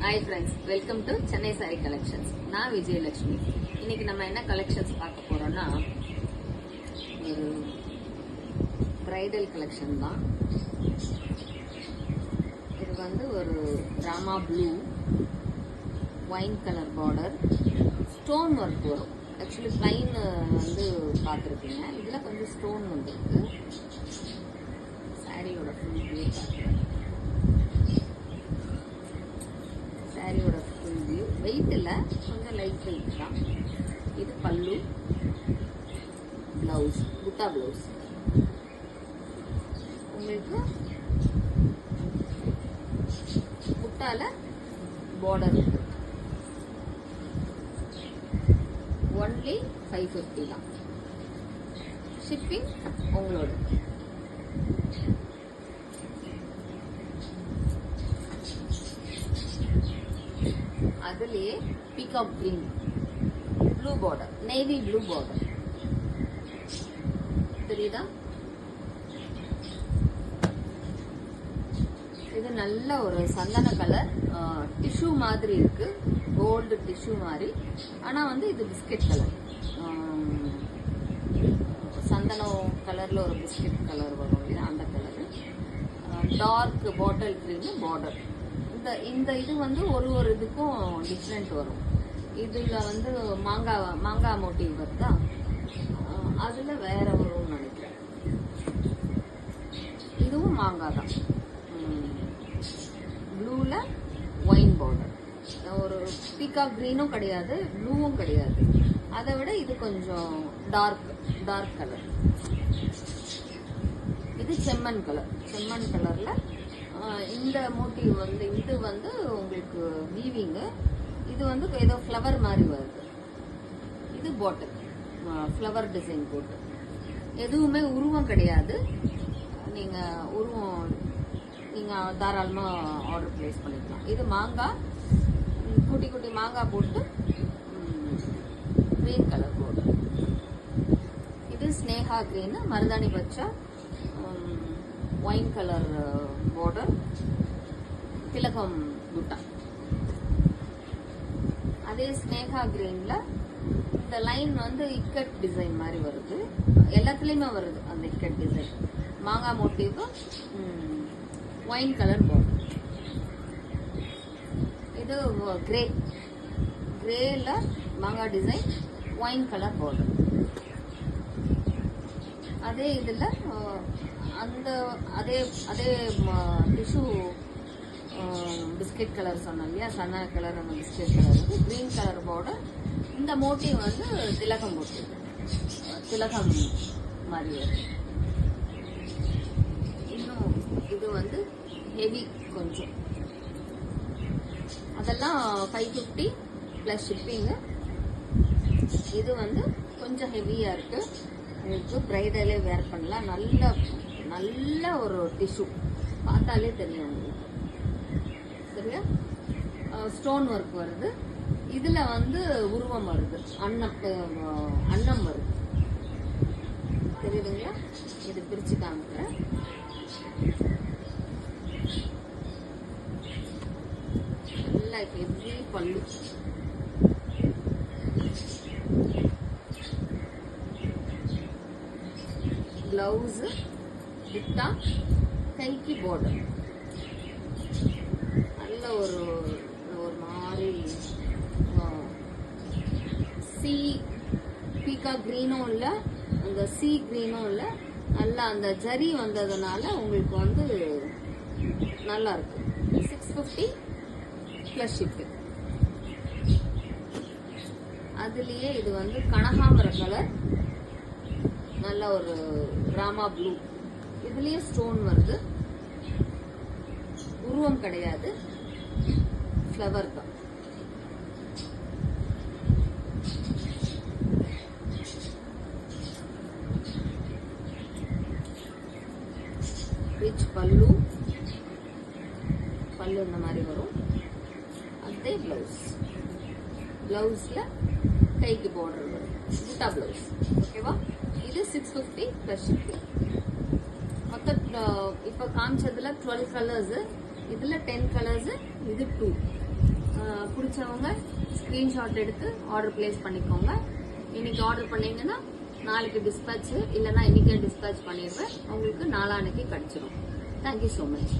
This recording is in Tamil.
Hi friends, welcome to Chennai Saree Collections. நான் விஜயலட்சுமி. இன்னைக்கு நம்ம என்ன கலெக்ஷன்ஸ் பார்க்க போறோம்னா ஒரு பிரைடல் கலெக்ஷன் தான். இது வந்து ஒரு Rama blue wine colour border stone work வரும். ஆக்சுவலி பிளைன் வந்து பார்த்துருக்கீங்க. இதில் கொஞ்சம் ஸ்டோன் வந்துருக்கு. சாரியோட ஃபுல் வியூ பார்க்குறேன். சாரியோட ஃபுல் வியூ வெயிட் இல்லை, கொஞ்சம் லைட் வெயிட் தான். இது பல்லு, ப்ளவுஸ், புட்டா ப்ளவுஸ். உங்களுக்கு புட்டால பார்டர் இருக்கு. ஒன்லி 550 தான். ஷிப்பிங் உங்களோட. அதுலயே peacock green blue border, navy blue border தெரியுதா? இது நல்ல ஒரு சந்தன கலர், டிஷ்யூ மாதிரி இருக்கு, கோல்டு டிஷ்யூ மாதிரி. ஆனா வந்து இது பிஸ்கட் கலர், சந்தனம் கலர்ல ஒரு பிஸ்கட் கலர் வரும் இல்லையா, அந்த colour. Dark bottle green border. இந்த இது வந்து ஒரு இதுக்கும் டிஃப்ரெண்ட் வரும். இதுல வந்து மாங்காய் மோட்டிவ் வருதா, அதுல வேற வரும்னு நினைக்கிறேன். இதுவும் மாங்காய் தான். ப்ளூல ஒயின் பார்டர். ஒரு பீகாக் கிரீனும் கிடையாது, ப்ளூவும் கிடையாது. அதை விட இது கொஞ்சம் டார்க் கலர். இது செம்மண் கலர். செம்மண் கலர்ல இந்த மோட்டிவ் வந்து இது வந்து உங்களுக்கு வீவிங்கு. இது வந்து ஏதோ ஃப்ளவர் மாதிரி வருது. இது பாட்டில் ஃப்ளவர் டிசைன் போட்டு. எதுவுமே உருவம் கிடையாது. நீங்கள் தாராளமாக ஆர்டர் பிளேஸ் பண்ணிக்கலாம். இது மாங்காய், குட்டி குட்டி மாங்காய் போட்டு கிரீன் கலர் போட்டு. இது ஸ்னேகா கிரீன், மருதாணி பச்சை, ஒயின் கலர் பார்டர், திலகம் புட்டா. அதே ஸ்னேகா கிரீன்ல இந்த லைன் வந்து இக்கட் டிசைன் மாதிரி வருது. எல்லாத்துலயுமே வருது அந்த இக்கட் டிசைன். மாங்காய் மோட்டிவ், ஒயின் கலர் பார்டர். இது கிரேல மாங்காய் டிசைன், ஒயின் கலர் பார்டர். அதே இதுல அதே டிஷ்யூ பிஸ்கட் கலர் சொன்னோம் இல்லையா, சன்னா கலர், அந்த பிஸ்கட் கலர் வந்து கிரீன் கலர் பார்டர். இந்த மோட்டிவ் வந்து திலகம் மோட்டிவ், திலகம் மாதிரி வரும். இன்னும் இது வந்து ஹெவி கொஞ்சம். அதெல்லாம் 550 ப்ளஸ் ஷிப்பிங்கு. இது வந்து கொஞ்சம் ஹெவியா இருக்கு. உங்களுக்கு பிரைடலே வேர் பண்ணலாம். நல்ல ஒரு டிஷ்யூ, பார்த்தாலே தெரியும் உங்களுக்கு. சரியா? ஸ்டோன் ஒர்க் வருது. இதுல வந்து உருவம் வருது, அன்னம் வருது. தெரியுதுங்களா? இது பிரிச்சு காமிக்கிறேன். நல்லா ஹெவி பல்லு. பிளவுஸ், புட்டா, கைக்கு பார்டர். நல்ல ஒரு மாதிரி சி பீகாக் கிரீனும் இல்லை, அந்த சி கிரீனும் இல்லை. நல்லா அந்த ஜரி வந்ததுனால உங்களுக்கு வந்து நல்லா இருக்கு. 650 ப்ளஸ் ஷிப்பிங். அதுலயே இது வந்து கனகாம்பர கலர், நல்ல ஒரு ராமா ப்ளூ. இதுலயே ஸ்டோன் வருது, உருவம் கிடையாது, ஃப்ளவர் தான். ரிச் பல்லு இந்த மாதிரி வரும். அதே பிளவுஸ்ல கைக்கு பார்டர் வரும், புட்டா பிளவுஸ். ஓகேவா? இது 650 ப்ளஸ் ஷிப்பிங். மொத்த இப்ப காமிச்சதுல 12 கலர்ஸ், இதுல 10 கலர்ஸ், இது 2. பிடிச்சவங்க ஸ்கிரீன்ஷாட் எடுத்து ஆர்டர் பிளேஸ் பண்ணிக்கோங்க. இன்னைக்கு ஆர்டர் பண்ணீங்கன்னா நாளைக்கு டிஸ்பேட்ச், இல்லைன்னா இன்னைக்கே டிஸ்பேட்ச் பண்ணிடுவேன். உங்களுக்கு நாளான்னைக்கு கிடைச்சிடும். Thank you so much.